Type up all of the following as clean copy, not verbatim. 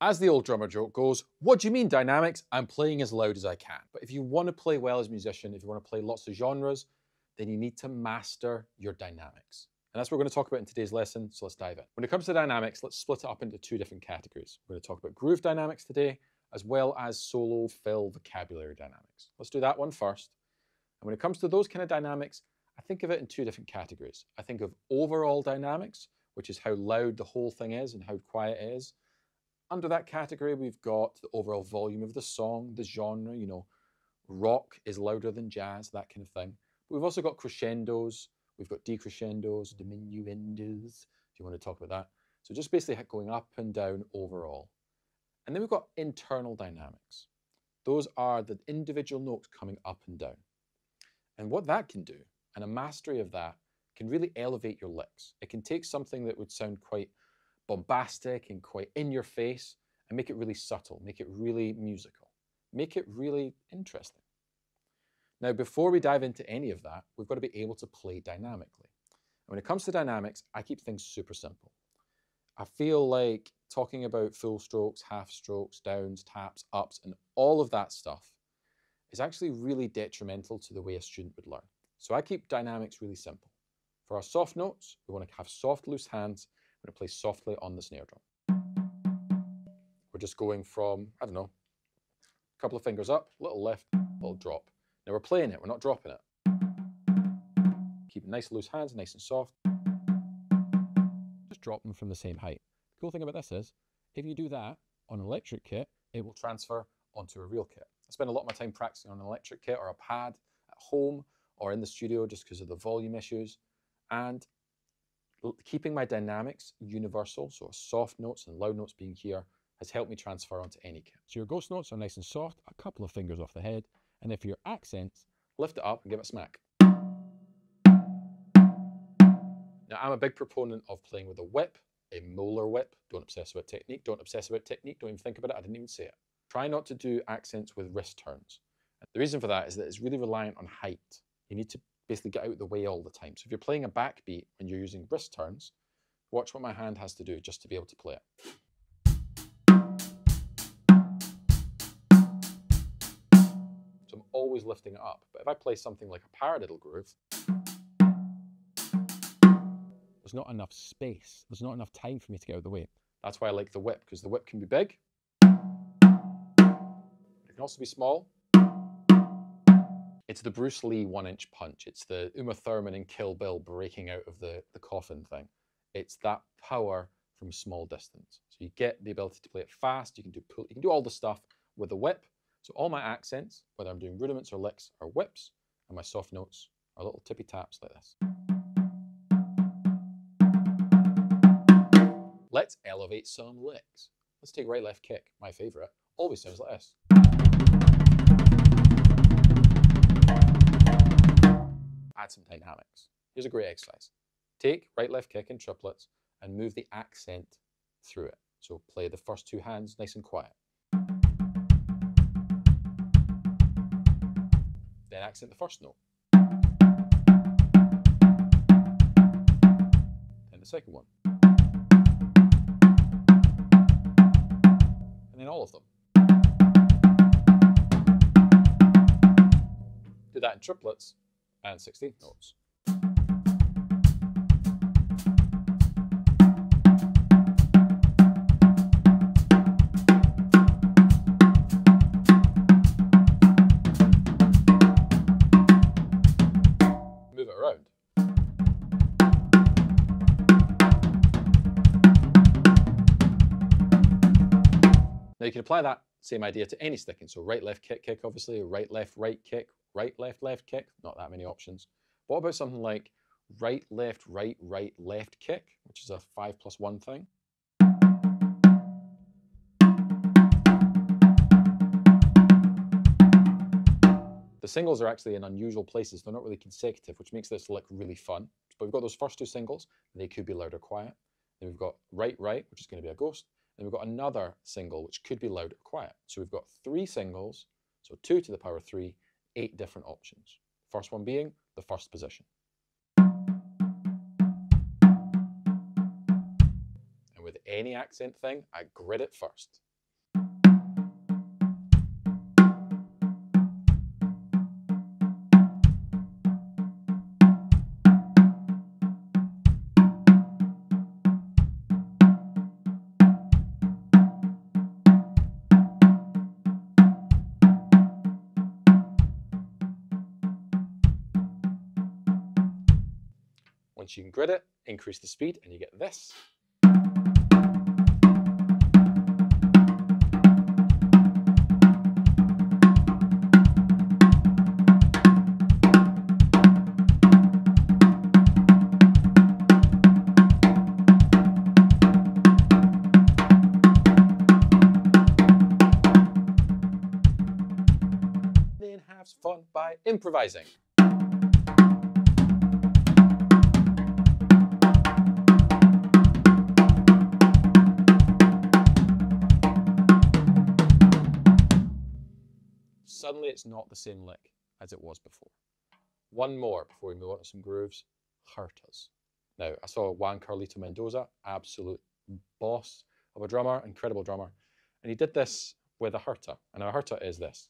As the old drummer joke goes, what do you mean dynamics? I'm playing as loud as I can. But if you want to play well as a musician, if you want to play lots of genres, then you need to master your dynamics. And that's what we're going to talk about in today's lesson, so let's dive in. When it comes to dynamics, let's split it up into two different categories. We're going to talk about groove dynamics today, as well as solo, fill, vocabulary dynamics. Let's do that one first. And when it comes to those kind of dynamics, I think of it in two different categories. I think of overall dynamics, which is how loud the whole thing is and how quiet it is. Under that category, we've got the overall volume of the song, the genre, rock is louder than jazz, that kind of thing. But we've also got crescendos, we've got decrescendos, diminuendos, if you want to talk about that. So just basically going up and down overall. And then we've got internal dynamics. Those are the individual notes coming up and down. And what that can do, and a mastery of that, can really elevate your licks. It can take something that would sound quite bombastic and quite in your face and make it really subtle, make it really musical, make it really interesting. Now, before we dive into any of that, we've got to be able to play dynamically. And when it comes to dynamics, I keep things super simple. I feel like talking about full strokes, half strokes, downs, taps, ups, and all of that stuff is actually really detrimental to the way a student would learn. So I keep dynamics really simple. For our soft notes, we want to have soft, loose hands. We're going to play softly on the snare drum. We're just going from, I don't know, a couple of fingers up, little lift, little drop. Now we're playing it, we're not dropping it. Keep nice loose hands, nice and soft. Just drop them from the same height. The cool thing about this is, if you do that on an electric kit, it will transfer onto a real kit. I spend a lot of my time practicing on an electric kit or a pad at home or in the studio just because of the volume issues. And keeping my dynamics universal, so soft notes and loud notes being here, has helped me transfer onto any kit. So your ghost notes are nice and soft, a couple of fingers off the head, and if your accents, lift it up and give it a smack. Now, I'm a big proponent of playing with a whip, a molar whip. Don't obsess about technique, don't obsess about technique, don't even think about it, I didn't even say it. Try not to do accents with wrist turns. And the reason for that is that it's really reliant on height. You need to basically get out of the way all the time. So if you're playing a backbeat when you're using wrist turns, watch what my hand has to do just to be able to play it. So I'm always lifting it up. But if I play something like a paradiddle groove, there's not enough space. There's not enough time for me to get out of the way. That's why I like the whip, because the whip can be big. It can also be small. It's the Bruce Lee 1-inch punch. It's the Uma Thurman in Kill Bill breaking out of the coffin thing. It's that power from small distance. So you get the ability to play it fast. You can do all the stuff with the whip. So all my accents, whether I'm doing rudiments or licks, are whips, and my soft notes are little tippy taps like this. Let's elevate some licks. Let's take right, left, kick, my favorite. Always sounds like this. Add some dynamics. Here's a great exercise. Take right, left, kick in triplets and move the accent through it. So play the first two hands nice and quiet. Then accent the first note. Then the second one. And then all of them. Do that in triplets and 16th notes. Move it around. Now you can apply that same idea to any sticking. So right, left, kick, kick, obviously, right, left, kick, right, left, kick. Not that many options. What about something like right, left, left, kick, which is a 5+1 thing? The singles are actually in unusual places. They're not really consecutive, which makes this lick really fun. But we've got those first two singles. They could be loud or quiet. Then we've got right, which is going to be a ghost. Then we've got another single, which could be loud or quiet. So we've got 3 singles, so 2 to the power 3, 8 different options. First one being the first position. And with any accent thing, I grid it first. Once you can grid it, increase the speed, and you get this. Then have fun by improvising. Suddenly it's not the same lick as it was before. One more before we move on to some grooves. Hurt Us. Now, I saw Juan Carlito Mendoza, absolute boss of a drummer, incredible drummer, and he did this with a hurta, and a hurta is this.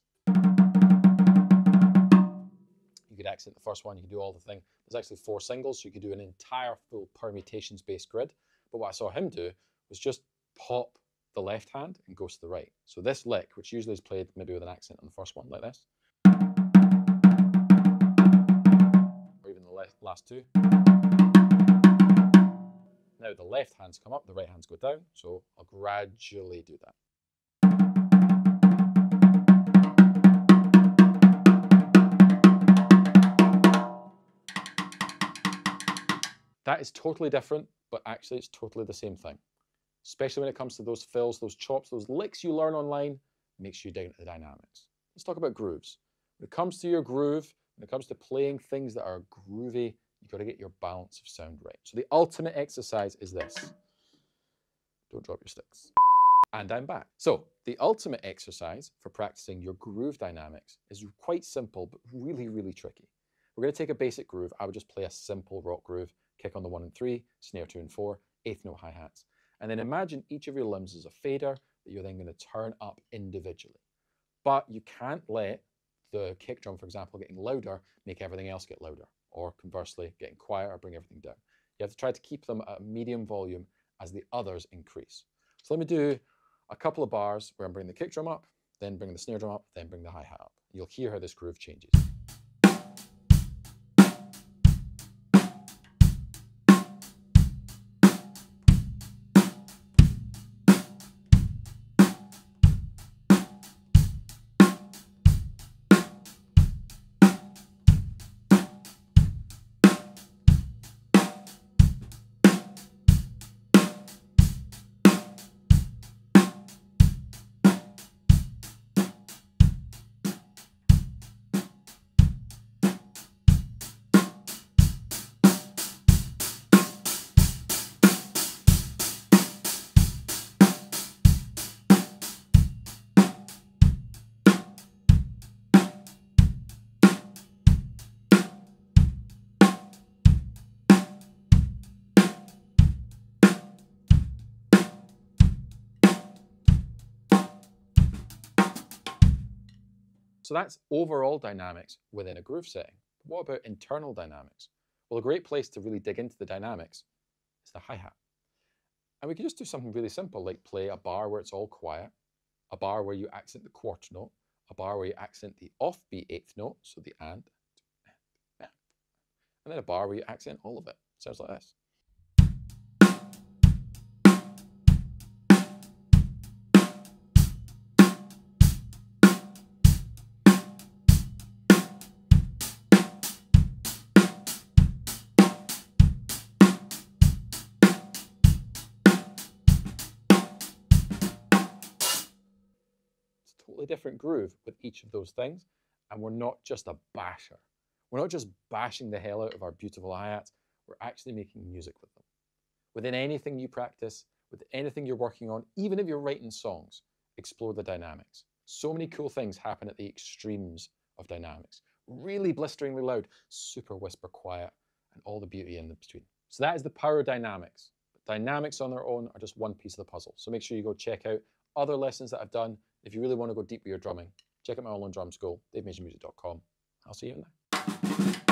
You could accent the first one, you could do all the thing. There's actually 4 singles, so you could do an entire full permutations-based grid, but what I saw him do was just pop the left hand and goes to the right. So this lick, which usually is played maybe with an accent on the first one, like this, or even the last 2. Now the left hands come up, the right hands go down, so I'll gradually do that. That is totally different, but actually it's totally the same thing. Especially when it comes to those fills, those chops, those licks you learn online, makes you down to the dynamics. Let's talk about grooves. When it comes to your groove, when it comes to playing things that are groovy, you've got to get your balance of sound right. So the ultimate exercise is this. Don't drop your sticks. And I'm back. So the ultimate exercise for practicing your groove dynamics is quite simple, but really, really tricky. We're going to take a basic groove. I would just play a simple rock groove, kick on the 1 and 3, snare 2 and 4, 8th note hi-hats. And then imagine each of your limbs is a fader that you're then going to turn up individually. But you can't let the kick drum, for example, getting louder, make everything else get louder. Or conversely, getting quieter, bring everything down. You have to try to keep them at a medium volume as the others increase. So let me do a couple of bars where I'm bringing the kick drum up, then bring the snare drum up, then bring the hi-hat up. You'll hear how this groove changes. So that's overall dynamics within a groove setting. But what about internal dynamics? Well, a great place to really dig into the dynamics is the hi-hat. And we can just do something really simple, like play a bar where it's all quiet, a bar where you accent the quarter note, a bar where you accent the offbeat 8th note, so the and then a bar where you accent all of it. Sounds like this. Totally different groove with each of those things, and we're not just a basher. We're not just bashing the hell out of our beautiful hi-hats, we're actually making music with them. Within anything you practice, with anything you're working on, even if you're writing songs, explore the dynamics. So many cool things happen at the extremes of dynamics. Really blisteringly loud, super whisper quiet, and all the beauty in between. So that is the power of dynamics. But dynamics on their own are just one piece of the puzzle. So make sure you go check out other lessons that I've done. If you really want to go deep with your drumming, check out my online drum school, davemajormusic.com. I'll see you in there.